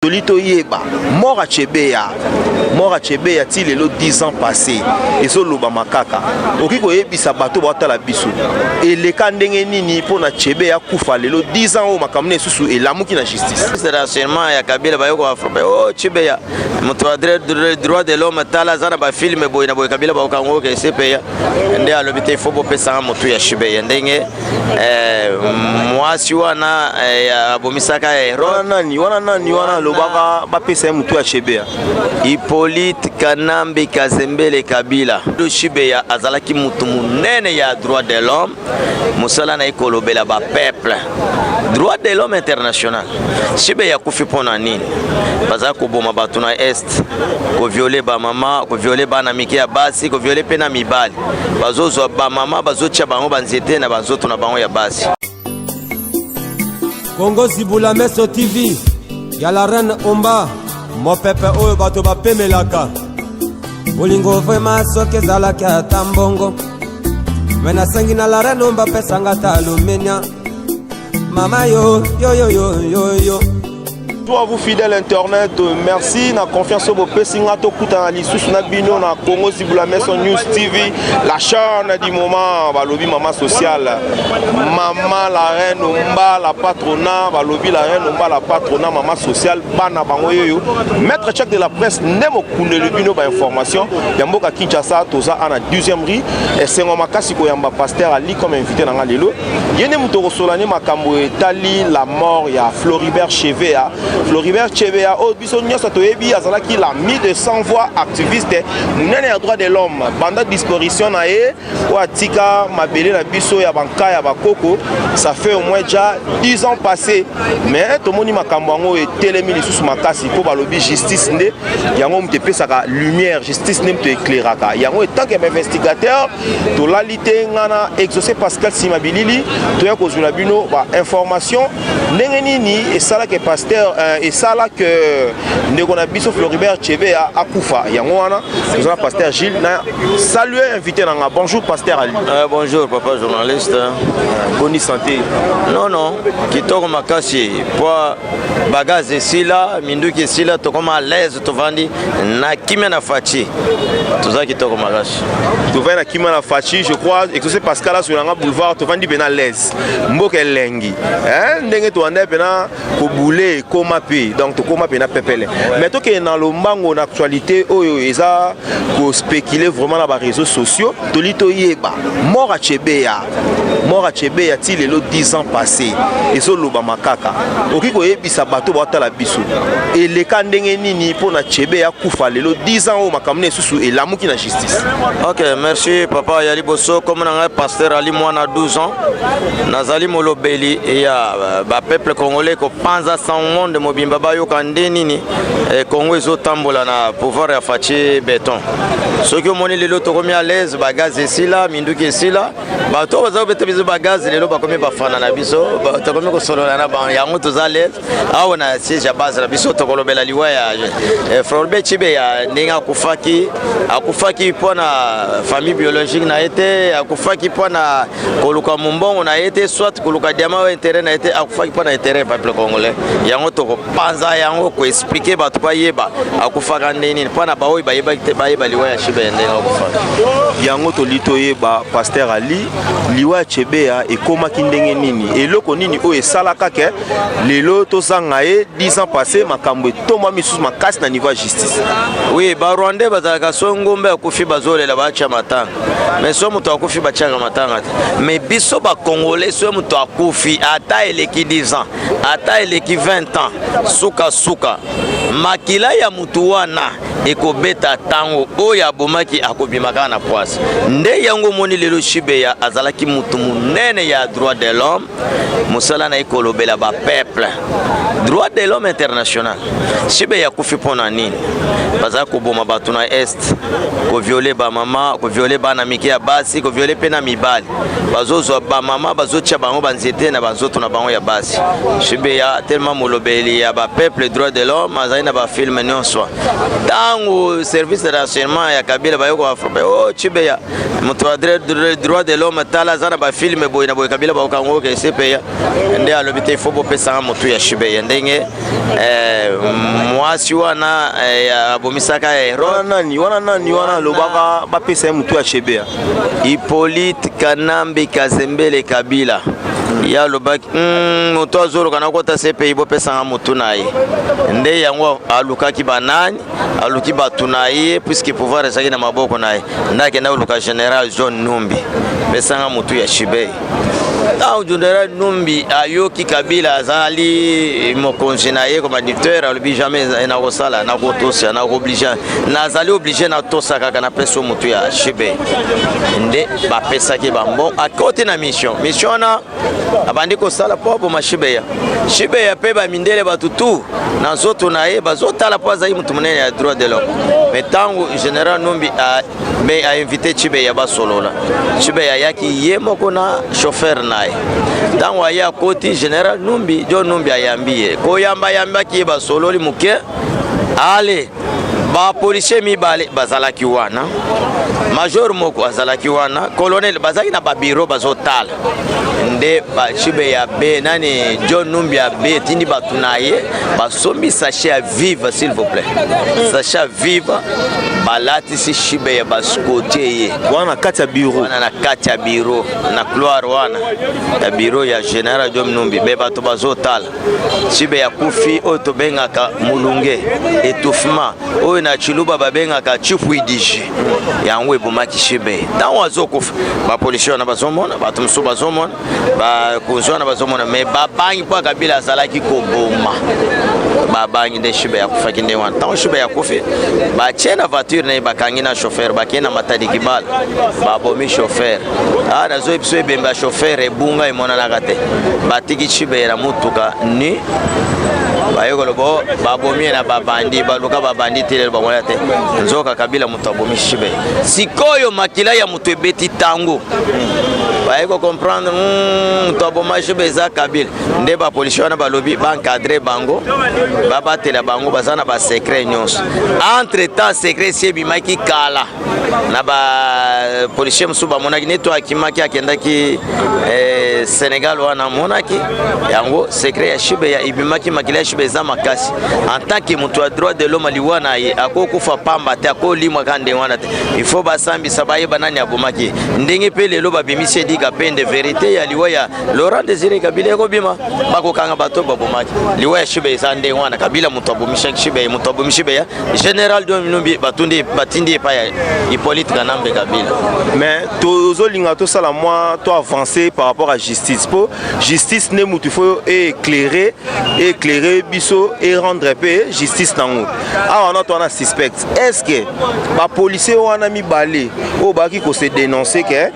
Tolito yeba, mort à Chebeya ti lelo 10 ans passés et so loba makaka okiko yebisa bato bata la biso et le kandenge nini pona Chebeya kufa lelo 10 ans o makamne susu et lamuki na justice c'est renseignement ya Kabila bayoko afrobe oh Chebeya moto droit de l'homme tala zana ba film boy na boy Kabila ba kango ke CPA nde alobite faut bo pesa moto ya Chebeya ndenge mwasi wana ya bomisaka wana nani lobaka ba pesa moto ya Chebeya Hippolyte Kanambi Kazembele Kabila do Chebeya azalaki mutu munene ya droit de l'homme musala na ikolobela ba peuple droit de l'homme international Chebeya kufi pona nini baza ko boma batu na est ko violer ba mama ko violer bana mike ya basi ko violer pena mibali bazozo ba mama bazotia bango banzete na bazoto na bango ya basi. Congo Zibula Meso TV ya la reine Omba mo pepe oyo bato bapemelaka bolingo vrema soki ezalaki ata mbongo me nasengi na la reine Omba pesanga ta alumenia mama yo. Toi vous fidèles internet, merci na confiance au pesinga to kuta na lisusu na bino na Congo Zibula Meso News TV, la chaîne du moment balobi mama sociale, maman la reine Omba la patronat, balobi la reine Omba la patronat mama sociale bana bango yoyo, maître chef de la presse nemo kunde bino ba information ya mboka Kinshasa toza ana 2e rue et sengo makasi ko yamba pasteur Ali comme invité na lelo yene mutoko solane makambo etali la mort ya Floribert Chebeya. Floribert Chebeya au biso nyoso toyebi azalaki la mi de 100 voix activiste munene ya droit de l'homme banda disparition na ye o atika mabele na biso ya banka ya bakoko ça fait au moins déjà 10 ans passés mais tomoni makambo ngo etelemi lisusu makasi po balobi justice nde yango mutepesaka lumière justice ne mute éclairaka yango tant que investigateur to lalité ngana exaucé Pascal Simabilili to ya kozula bino ba information ndenge nini esala ke pasteur et ça là que ndekona biso Floribert Chebeya akufa yango wana nous avons pasteur Gilles na saluer invité na bonjour pasteur Ali. Bonjour papa journaliste. Bonne santé. Non kitoko makasi pour bagage sila minduki sila to comme à l'aise to vandi na kimia na fachi tout ça kitoko makasi to vandi na kimia na fachi je crois et que c'est Pascal là sur la boulevard to vandi bena l'aise mboka lengi ndenge to anda bena ko boulé koma pe donc to koma pena pepele mais to que dans le mango d'actualité oyo eza ko spéculer vraiment na ba réseaux sociaux to lito yeba mort à Chebeya ti lelo 10 ans passés et so loba makaka okiko yebisa bato bata la biso et le kandenge nini pona Chebeya kufa lelo 10 ans o makamne susu et lamuki na justice. OK, merci papa Yali Bosso comme na pasteur Ali mwana 12 ans nazali molobeli et ya ba peuple congolais ko panza sans monde mobimba bayo kande nini Congo ezotambola na pouvoir ya fachi béton soki omoni lelo tokomi à l'aise bagaz esila minduki esila bato baza bete biso bagaz lelo bakomi bafana na biso tokomi kosolola na ba yango toza l'aise awa na siège ya base na biso tokolobela liwa ya Floribert Chebeya ndenge akufaki mpona famille biologique na ete akufaki mpona koluka mumbongo na ete soit koluka diamant wa intérêt na ete akufaki mpona intérêt peuple congolais yango tokopanza yango ko expliquer bato bayeba akufaka ndeni mpona baoyi bayeba liwa ya Chebeya ndenge akufaka yango tolito yeba pasteur Ali liwa ya Chebeya ekomaki ndenge nini eloko nini oyo esalaka ke lelo tozanga ye 10 ans passés makambo etoma misusu makasi na niveau ya justice. Oui ba Rwandais bazalaka so ngombe akufi bazolela bacha matanga mais so muto akufi bachaka matanga mais biso ba Congolais so muto akufi ata eleki 10 ans ata eleki 20 ans suka makila ya mutu wana ekobeta tango oyo abomaki akobimaka na poise nde yango moni lelo Chebeya azalaki mutu munene ya droit de l'homme musala na ikolobela ba peuple droit de l'homme international Chebeya kufi pona nini baza ko boma batu na est ko violer ba mama ko violer bana mike ya basi ko violer pena mibali bazozo ba mama bazotia bango banzete na bazoto na bango ya basi Chebeya tellement molobeli ya ba peuple droit de l'homme azali na ba film nyonso tango service de renseignement ya Kabila bayoko afrobe oh Chebeya moto droit de l'homme tala zana ba film boy na boy Kabila ba kango ke CPA nde alobite faut bo pesa moto ya Chebeya ndenge mwasi wana abomisaka wana nani wana lobaka bapesa mutu ya Shebea Hippolyte Kanambi Kazembele Kabila ya lobaki moto azoloka na kota CPI bopesanga mutu na ye nde yango alukaki banani aluki batu na ye puisque pouvoir ezaki na maboko na ye ndake na oluka General John Numbi pesanga mutu ya Shebea. General Numbi ayoki Kabila azali mokonzi na ye comme dictateur alobi jamais na kosala na kotosa na obligé nazali obligé na tosa kaka na peso mutu ya Shebea nde bapesaki bambo akote na mission na abandi kosala popo mashibea Shebea pe ba mindele batutu na zoto na ye bazotala po azali mutu munene ya droit de l'homme mais tango General Numbi a invité Shebea basolola Shebea yaki ye moko na chauffeur naye tango aya koti General Numbi John Numbi ayambie koyamba ki basololi muke ale ba policier mibale bazalaki wana major moko azalaki wana colonel bazaki na ba bureau bazotala nde ba Shebea be nani John Numbi be tindi batunaye basombi sachet à vivre s'il vous plaît sachet à vivre balati si Shebea baskotie wana kati ya bureau wana na kati ya bureau na couloir wana ya bureau ya General John Numbi be bato bazotala Shebea kufi oto bengaka mulunge étouffement oyo na chiluba babengaka chifuidiji yango ebomaki Shebea tango azokufa ba policier na bazomona bato musu bazomona ba konzona bazomona mais babangi po Kabila azalaki koboma babangi de Shebea kufaki nde wana tango Shebea kufi ba chena voiture na bakangi na chauffeur bakena matadi kibala babomi chauffeur nazo episo ebemba chauffeur ebunga emonana kate batiki Shebea mutuka ni bayokolo bo babomi na babandi baluka babandi tele bamoya te nzoka Kabila mutu abomi Shebea sikoyo makila ya mutu ebeti tango bayeko comprendre mutu aboma Shebea za Kabila nde ba policier na balobi ba encadrer bango babatela bango bazana ba secret nyonso entre temps secret sebi maki kala na ba policier musu ba monaki neto akimaki akendaki Sénégal wana monaki yango secret ya Shebea ibimaki makila ya Shebea za makasi en tant que mutu a droit de l'homme aliwana ye akokufa pamba te akolimwa kande wana te il faut basambi sabaye banani abomaki ndenge pe lelo babimise dika pende vérité ya liwa ya Laurent Désiré Kabila ko bima bakokanga bato babomaki liwa ya Shebea za ndenge wana Kabila mutu abomisha Shebea mutu abomisha Shebea General John Numbi batundi batindi pa ya Hippolyte Kanambe Kabila mais tozolinga to sala moi to avancer par rapport à justice po justice ne mutu faut éclairer biso et rendre paix justice nango awa na to na suspect est-ce que ba policier wana mibale o baki ko se dénoncer que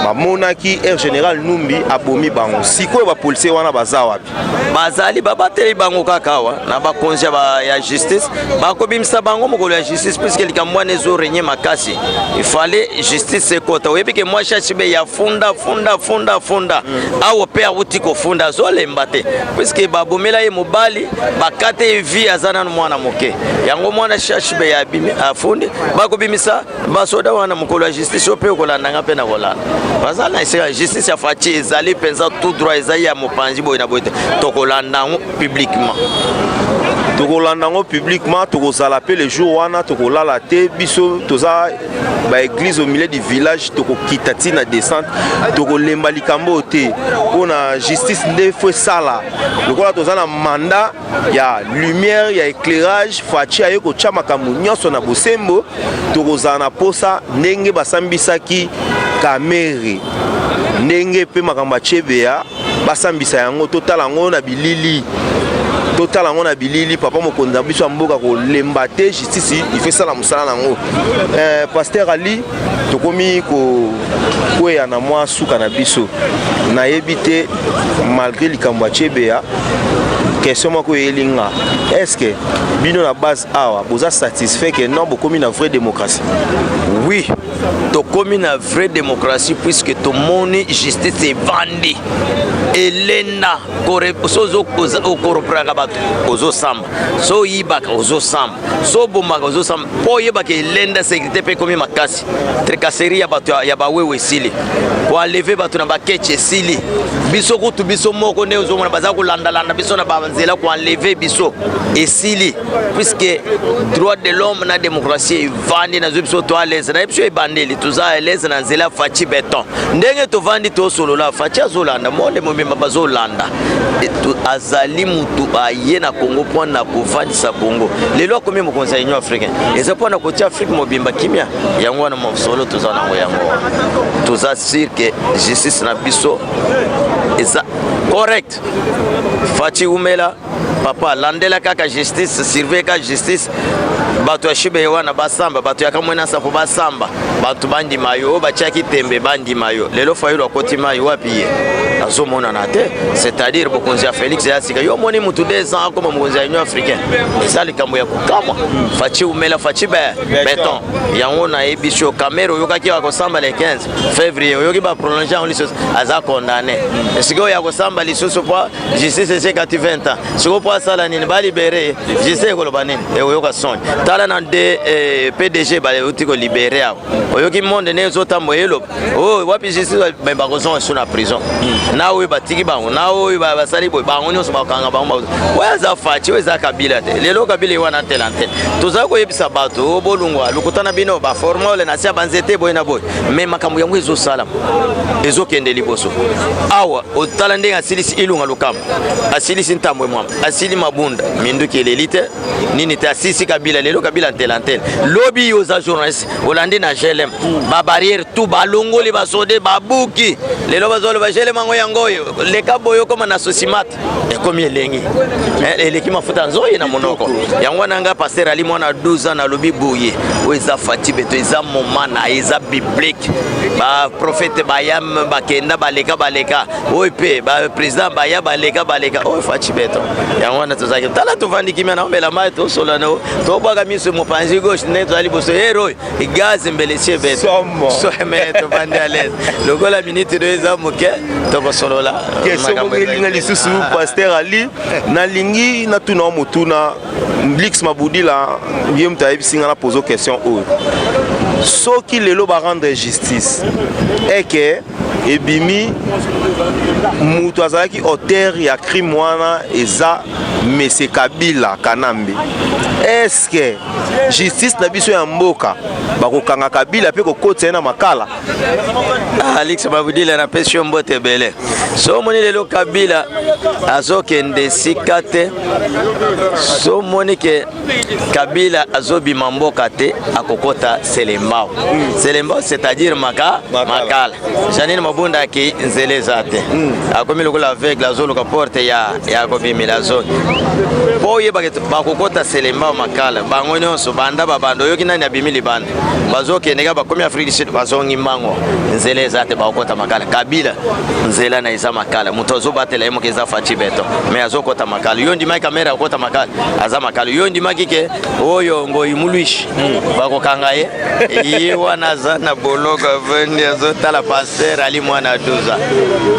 ba monaki General Numbi abomi bango siko ba policier wana baza wapi bazali babateli bango kakawa na ba konja ba ya justice bakobimisa bango mokolo ya justice puisque likambo ne zo renye makasi il fallait justice ekota oyebi ke moi Shebea funda awo pe awuti ko funda zolemba te puisque babomela ye mobali bakate vie azana mwana moke yango mwana Shebea abimi afundi bakobimisa basoda wana mokolo ya justice ope okolanda pe na kolanda bazala na justice ya fachi ezali penza tout droit ezali ya mopanzi boy na boy tokolanda publiquement tokozala pe le jour wana tokolala te biso toza ba église au milieu du village tokokita tina descente tokolemba likambo te pona justice nde fo sala lokola toza na mandat ya lumière ya éclairage fachi ayo ko chama kamu nyonso na bosembo tokozala na posa ndenge basambisaki kamere ndenge pe makamba Shebea basambisa yango totala ngo na bilili papa mokonza biso mboka ko lemba te justice il fait ça la musala nango pasteur Ali tokomi ko ya na mwa suka na biso na yebite malgré likambo Shebea question moko elinga est-ce que bino na base awa boza satisfait que non bokomi na vraie démocratie oui tokomi na vraie démocratie puisque to moni justice evandi elena sozo okoropraka bato ozosamba so yibaka ozosamba so bomaka ozosamba po yebaka elenda sécurité pe komi makasi trekaseri ya bato ya bawewe esili koaleve bato na bakeche esili biso kutu biso moko nde ozomona baza kolandalanda biso na nzela ko enlever biso esili puisque droit de l'homme na démocratie vandi na biso to à l'aise na biso ebandeli tuza à l'aise na nzela faci beton ndenge to vandi to solo la faci azolanda monde mobimba bazolanda azali mutu aye na Congo pona ko vandisa Congo lelo komi mo conseil union africain eza pona ko tia Afrique mobimba kimia yango na solo tuza na yango tuza sûr que justice na biso eza correct faci umela papa landela kaka justice surveiller ka justice bato ya shibe wana basamba bato ya kamwena sapo basamba bato bandi mayo bachaki tembe bandi mayo lelo fayilo akoti mayo wapi azomona na te c'est-à-dire bokonzi ya Félix ya sika yo moni mutu 2 ans comme mokonzi ya Union africaine ezali kambo ya kokama faci umela faci beton yango na ebisho camera yokaki akosamba le 15 février yoki ba prolonger en lice aza condamné siko ya kosamba lisusu kwa justice c'est 20 ans siko kwa sala nini ba libérer justice ko lobanini yoka son tala na de PDG ba utiko libérer oyoki monde ne zotambo yelo oh wapi justice ba kozon sur la prison na we batiki bango na we basali boy bango nyonso bakanga bango waza faci weza kabila te lelo kabila wana telante toza ko yebisa bato bolungwa lukutana bino ba formule na sia banzete boy na boy mais makambo yango ezo salam ezo kende liboso awa otala ndenga asilisi ilunga lukamba asilisi ntamwe mwamba asili mabunda minduki elite nini te asisi kabila lelo kabila telante lobby yoza journaliste olandi na GLM ba barrière tout balongoli basode babuki lelo bazolo ba GLM ngo yangoyo leka boyo koma na sosimata ekomi elengi eleki mafuta nzoye na monoko yango nanga pasteur ali mwana 12 ans na lobi boye weza fati beto eza momana eza biblique ba prophète bayam bakenda baleka ope ba président baya baleka o fati beto yango na tozaki tala tovandi kimia na mbela mai to solano to bwaga miso mopanzi gauche neto ali boso hero gaz mbelesie beto so meto bandi à l'aise lokola minute de eza moke to solola question ngelinga lisusu pasteur ali na lingi na tuna mutuna Blix Mabudila yem ta ebisinga na poser question o soki lelo ba rendre justice et que ebimi mutu azalaki auteur ya crime wana eza Monsieur Kabila Kanambe est-ce que justice na biso ya mboka bakokanga Kabila pe kokotsa na makala Alix Mabudila na pesio mbote bele so moni lelo Kabila azokende sikate so moni ke Kabila azobima mboka te akokota Selembao c'est-à-dire makala janine mabunda ki nzele zate akomi lokola avec la zone ka porte ya kobimila zone boye bakokota Selembao makala bango nyonso banda babando yoki nani abimili banda bazokende ga bakomi Afrique du Sud bazongi mango nzele zate bakokota makala Kabila nzela na isa makala muto zobatela yemo keza fati beto mais azokota makala yondi mai kamera akota makala aza makala yondi makike oyo ngoyi mulwishi bakokanga ye wana zana bologa vendi azotala pasteur ali mwana 12 ans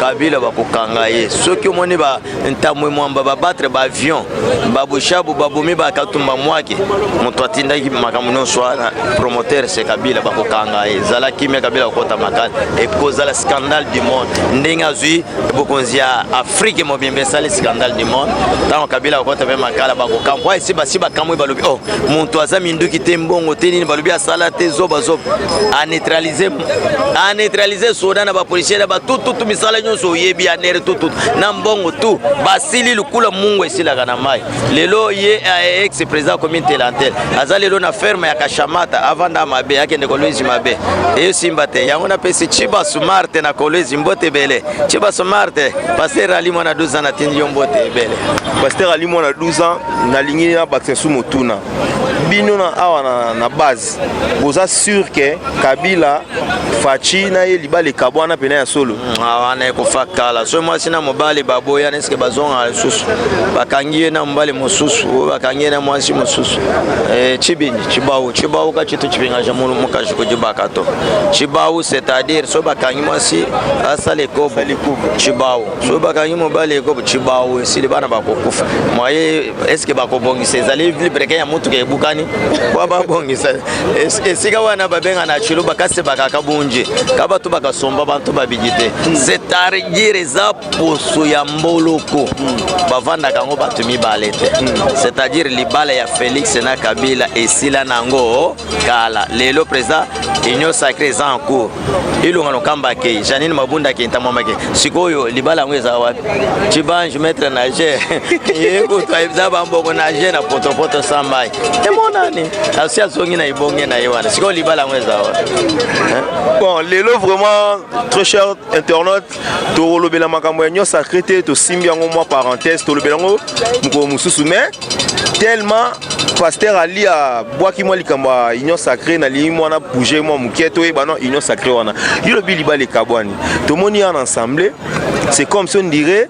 Kabila bakokanga ye soki omoni ba ntamwe mwamba battre ba avion babushabu babumi bakatumba mwake muto atindaki makamuno swana promoteur c'est Kabila bakokanga ye zala kimia Kabila akota makala et cause la scandale du monde ndenga zui bokonzi ya Afrique mobimbe sali scandale du monde tant Kabila akota be makala bakokampo esi basiba kamwe balobi oh muntu azami nduki tembongo tenini balobi asala te zoba a neutraliser soda na ba policier na ba tout misala nyonso yebi anere tout na mbongo tout basili lukula mungu esila kana mai lelo ye ex président communauté lantel azalelo na ferme ya Kashamata avanda mabe yake ndeko Louis mabe e simba te yango na pesi Chiba Sumarte na kolezi mbote bele Chiba Sumarte pasteur ali mwana 12 ans na tindi mbote bele pasteur ali mwana 12 ans na lingini na baksesu motuna bino na awa na base boza sûr que Kabila faci na ye libale kabwana pena ya solo wana ekofakala so moi sina mobali baboya neske bazonga susu bakangie na mobali mosusu bakangie na mwasi mosusu chibinji chibawu ka chitu chibinga jamulu mukaji kujibaka to chibawu c'est-à-dire so bakangi mwasi asale kobo chibawu so bakangi mobali kobo chibawu esili bana bakokufa moye eske bakobongisa ezali libreke ya mutu ke bukani kwa babongisa esika wana babenga na chiluba kase bakakabunje kabatu bakasomba bantu babijite c'est-à-dire eza poso ya mboloko bavandaka yango bato mibale te c'est-à-dire libala ya Félix na Kabila esila nango kala lelo président union sacrée eza en cours ilunga lokamba ke Janine Mabunda ke ntamamake sikoyo libala yango eza wapi Chibange maître nageur yeko twaibza bamboko nageur na potopoto sambai emonani asi azongi na ibonge na yewana sikoyo libala yango eza wapi. Bon, lelo vraiment très cher internaute to lobela makambo ya union sacrée te to simbi yango moi parenthèse to lobela yango mko mususu mais tellement pasteur Ali a boaki moi likambo ya union sacrée na li moi na bouger moi muketo e bana union sacrée wana yo lobi libala kabwani to moni en ensemble c'est comme si on dirait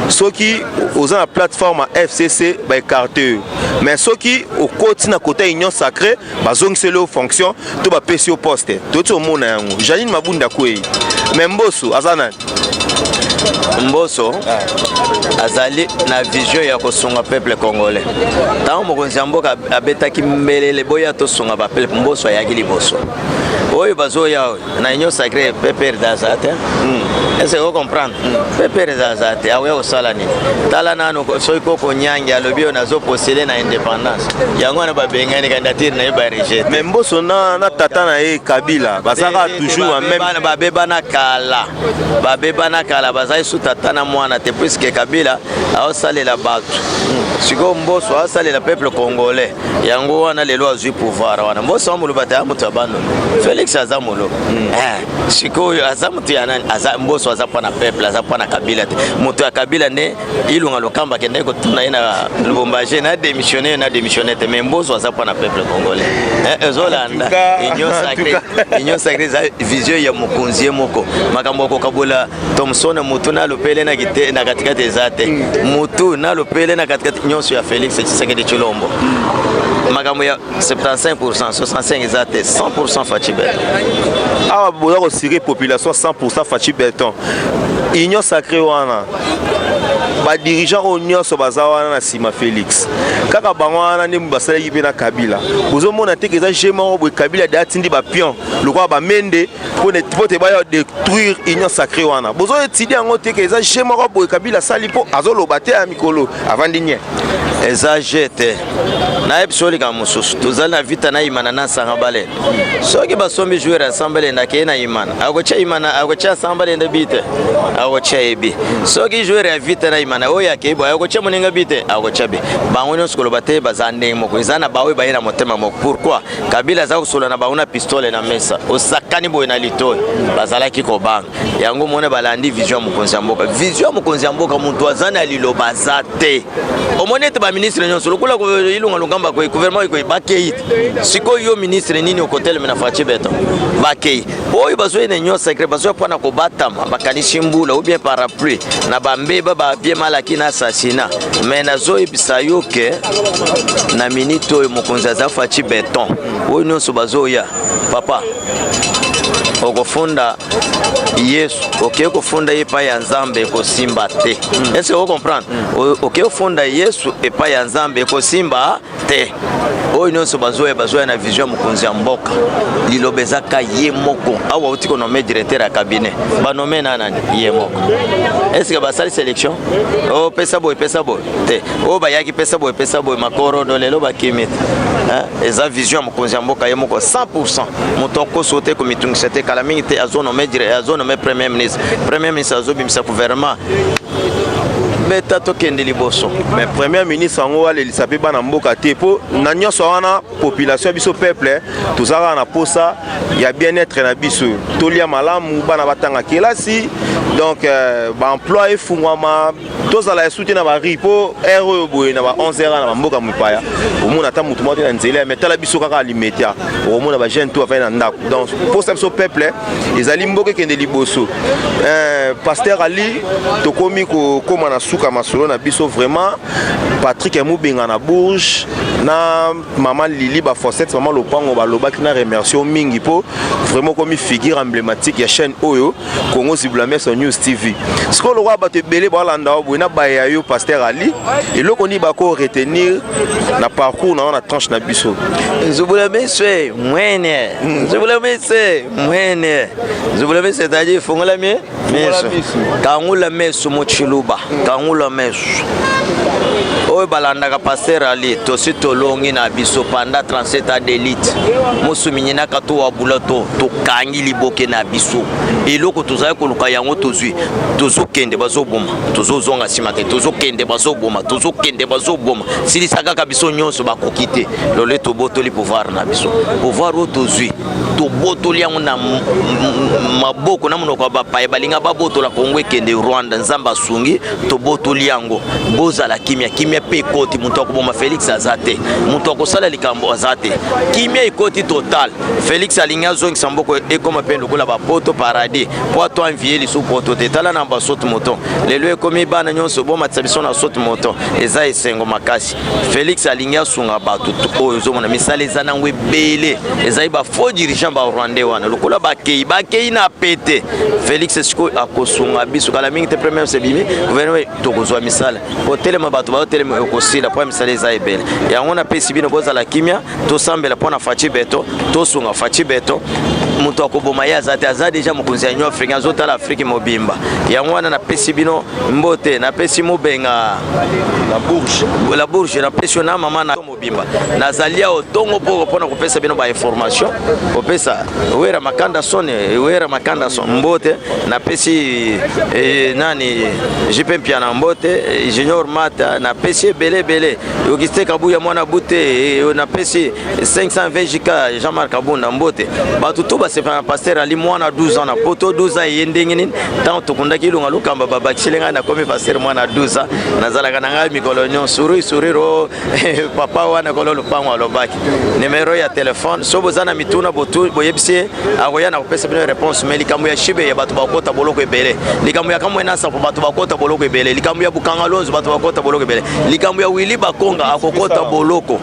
ceux qui ont la plateforme FCC bah écarté mais ceux qui au côté na côté union sacrée bah zong c'est leur fonction tout va passer au poste tout au monde Janine Mabunda kwe mais Mbosso azana Mbosso azali na vision ya kosunga peuple congolais tant mokonzi mboka abetaki mbelele boya to sunga ba peuple Mbosso ayaki liboso oyo bazoya na union sacrée peuple d'azate est-ce que vous comprenez peuple d'azate awe osala ni tala nano soy koko nyangi alobi onazo postuler na indépendance yango na babengani candidature na ba rejet mais Mbosso na tata na e Kabila bazaka toujours en même babeba na kala bazai sous tata na mwana te puisque Kabila aosalela bato siko Mbosso aosalela peuple congolais yango wana lelo azui pouvoir wana Mbosso amulubata amutu abando Félix azamulo siko azamutu yana Mbosso azapana peuple azapana Kabila te mutu ya Kabila ne ilunga lokamba kende ko tuna ina Lubumbashi na démissionner te mais Mbosso azapana peuple congolais ezolanda union sacrée za vision ya mokonzi moko makambo ko kabola Thomson mutu na lopele na kite na katikati ezate mutu na lopele na katikati nyonso ya Félix Tshisekedi Tshilombo makambo ya 75% 65 ezate 100% Fachi Beton ah boza ko siri population 100% Fachi Beton union sacrée wana ba dirigeant au nyonso bazawana na sima Félix kaka bango wana ne basalaki pe na Kabila bozo mona te que za jema bo Kabila datindi ba pion lokwa ba mende pour te ba détruire union sacrée wana bozo etidi yango te que za jema bo Kabila sali po azoloba te ya mikolo avant dinye eza jete na epsoli ka mususu tozali na vita na imana na sangabale soki basombi jouer ensemble na ke na imana akocha ensemble nda bite akocha ebi soki jouer ya vita na imana oya ke bo akocha moninga bite akocha be bango nyonso koloba te bazande moko ezana bawe bayina motema moko pourquoi Kabila za kusola na bauna pistole na mesa osakani boye na litoyi bazalaki kobanga yango mona balandi vision mokonzi ya mboka muntu azana liloba zate omonete ba ministre nyonso lokola ko ilunga longamba ko gouvernement ko bakei siko yo ministre nini okotel mena Fachi Beton bakei oyo bazo ene union sacrée bazo pana ko batama bakanisi mbula ou bien parapluie na bambeba ba bien malaki na assassinat mais nazo ebisa yo ke na minute oyo mokonzi za Fachi Beton oyo nyonso bazo ya papa okofunda Yesu okofunda epa ya Nzambe kosimba te est-ce que vous comprenez okofunda Yesu epa ya Nzambe kosimba te oyo nyonso bazoya na vision mokonzi ya mboka lilobezaka ye moko awa utiko nommé directeur ya cabinet banomé nani ye moko est-ce que basali sélection o pesa boy te o bayaki pesa boy makoro do lelo bakimite eza vision mokonzi ya mboka ye moko 100% motoko sote ko mitungisete kala mingi te azonomé premier ministre azobimisa gouvernement beta tokende liboso mais premier ministre ango alelisa pe bana mboka te po na nyonso wana population biso peuple tozaka na posa ya bien-être na biso tolia malamu bana batanga kelasi donc ba emploi efungwama tozala esute na ba ripo ero boye na ba 11h na mboka mupaya omona ta mutu moto na nzela mais tala biso kaka alimetia omona ba jeune to afina ndako donc pour ça biso peuple ezali mboka kende liboso pasteur Ali tokomi ko koma na suka masolo na biso vraiment Patrick Emubenga na Bourges na maman Lili ba Fossette maman Lopango ba lobaki na remercier mingi po vraiment comme figure emblématique ya chaîne Oyo Congo Zibula sur News TV. Ce que le roi ba te belé ba landa boina ba ya yo Pasteur Ali et loko ni ba ko retenir na parcours na tranche na biso. Zibula Messe mwene. Zibula Messe mwene. Zibula Messe c'est-à-dire fongola mie. Kangula Messe mochiluba. Kangula Messe. Oyo balandaka Pasteur Ali tosi tolongi na biso panda 37 ans d'élite mosu minyina kato wa bulato to kangi liboke na biso eloko tozali koluka yango tozwi tozokende bazoboma tozozonga simake tozokende bazoboma silisaka ka biso nyonso bakokite lole tobotoli pouvoir na biso pouvoir o tozwi tobotoli yango na maboko na monoko bapaye balinga babotola Kongo ekende Rwanda nzamba sungi tobotoli yango bozala kimia pe koti muto akoboma Félix azate muto akosala likambo azate kimia ikoti total Félix alinga zongi samboko ekoma pendo kola ba poto paradis po to envier lisu poto tetala na basoto moto lelo ekomi bana nyonso boma tsabiso na soto moto eza esengo makasi Félix alinga sunga batu oyo zomona misala ezana ngwe bele ezai ba faux dirigeant ba Rwanda wana lokola bakei na pete Félix siko akosunga biso kala mingi te premier sebimi gouvernement tokozwa misala hotel mabatu ba hotel okosila po misala eza ebele yango na pesi bino bozala kimia to sambela pona fachi beto to sunga fachi beto muto akoboma ya za deja mokonzi ya Union Africaine azotala Afrique mobimba yango wana na pesi bino mbote na pesi mobenga la Bourge na pesi na mama na mobimba nazalia otongo pona kopesa bino ba information kopesa wera makanda son mbote na pesi nani JP Piana mbote junior mata na pesi bele Auguste Kabuya mwana bute na pesi 520 jika Jean-Marc Kabunda mbote batutu ba sepa Pasteur Ali mwana 12 ans na poto 12 ans yendenge nini tant tokunda kilunga lukamba baba kilenga na komi Pasteur mwana 12 ans nazalaka na ngai mikolonyo suriro papa wana kololo pangwa lobaki numero ya telefone sobo zana mituna botu boyebisi akoya na kopesa bino réponse mais likambo ya shibe ya batu bakota boloko ebele likambo ya kamwe nasa po batu bakota boloko ebele likambo ya bukanga lonzo batu bakota boloko ebele likambo ya Willy Bakonga akokota boloko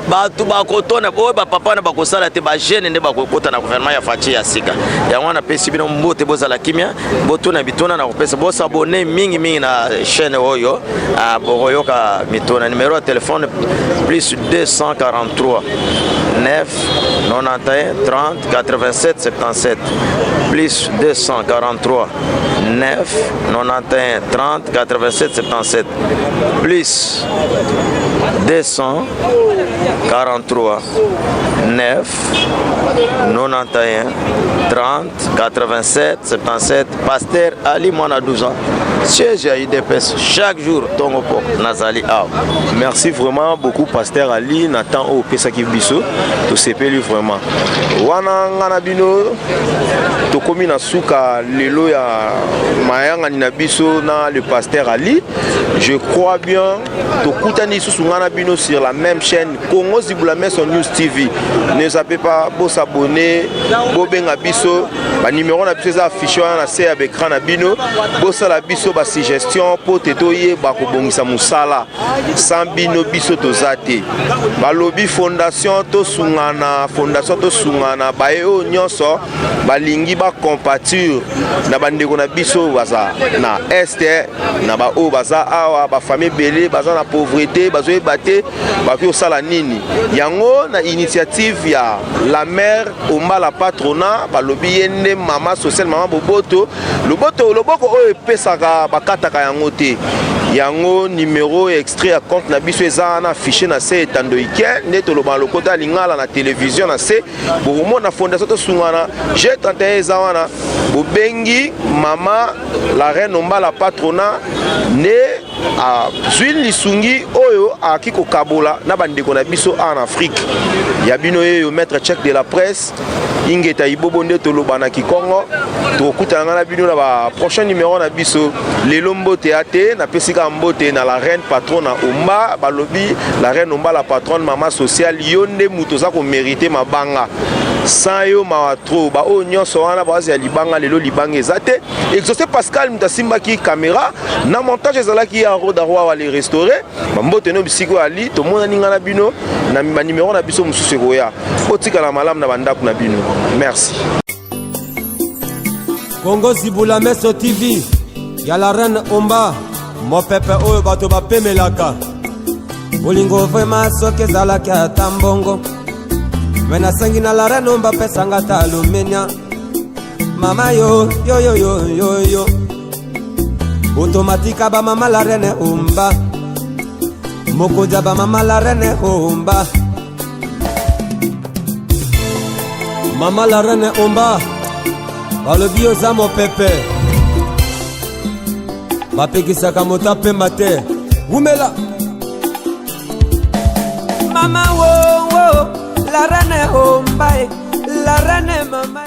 batu bakotona boye ba papa na bakosala te ba jeune nde bakokota na gouvernement ya fachi ya sika yango na pesi bino mbote bozala kimia botuna bitona na kopesa bosa abonné mingi na chaîne oyo bokoyoka mitona numéro de téléphone plus 243 9 91 30 87 77 plus 243 9 91 30 87 77 plus 243 9 91 30 87 77 Pasteur Ali mwana 12 ans siège à IDPS chaque jour Tongopo Nazali Aw. Merci vraiment beaucoup Pasteur Ali Nathan au Pesaki Biso to sepeli vraiment wana ngana bino to komi na suka lelo ya mayanga ni na biso na le Pasteur Ali je crois bien to kutani susu ngana bino sur la même chaîne Congo Zibula sur News TV ne zappez pas bo s'abonner bo benga biso ba numéro na biso affiché na se ya écran na bino bo sala biso ba suggestion po tetoye ba ko bongisa musala sans bino biso to zate ba lobby fondation to sungana ba eo nyonso balingi ba compature na bandeko na biso baza na este na ba o baza awa ba famille belé baza na pauvreté bazo ebate ba ko sala nini yango na initiative ya la mère Omba la patronat ba lobby yende mama social mama boboto loboko o epesaka bakataka yango te yango numéro extrait à compte na biso ezana affiché na se etandoike neto loba lokota lingala na télévision na se bomo na fondation to sungana G31 ezawana bobengi mama la reine Omba la patronat ne a Zwin Lisungi oyo akiko kabola na bandeko na biso en Afrique ya bino yo maître check de la presse ingeta ibobo nde to loba na Kikongo to kutana na bino na ba prochain numéro na biso lelo mbote ate na pesika mbote na la reine patronne Omba balobi la reine Omba la patronne mama sociale yonde muto za ko mériter mabanga sans yo mawa trop ba o nyonso wana bazi ya libanga lelo libanga ezate exaucé Pascal mutasimba ki caméra na montage ezalaki ya Roda Roi wa les restaurer bambote no bisiko ali to mona ninga na bino na ba numéro na biso mususu koya otika na malam na bandako na bino merci. Congo Zibula Meso TV ya la reine Omba mopepe oyo bato bapemelaka bolingo vraiment soki ezalaki ata mbongo me nasengi na la reine Omba pesanga ta alumenia mama yo yo yo yo yo yo automatika ba mama la reine Omba mokoja ba mama la reine Omba mama la reine Omba balobi oza mopepe bapekisaka mota pemba te umela mama wo wo la reine Omba la reine mama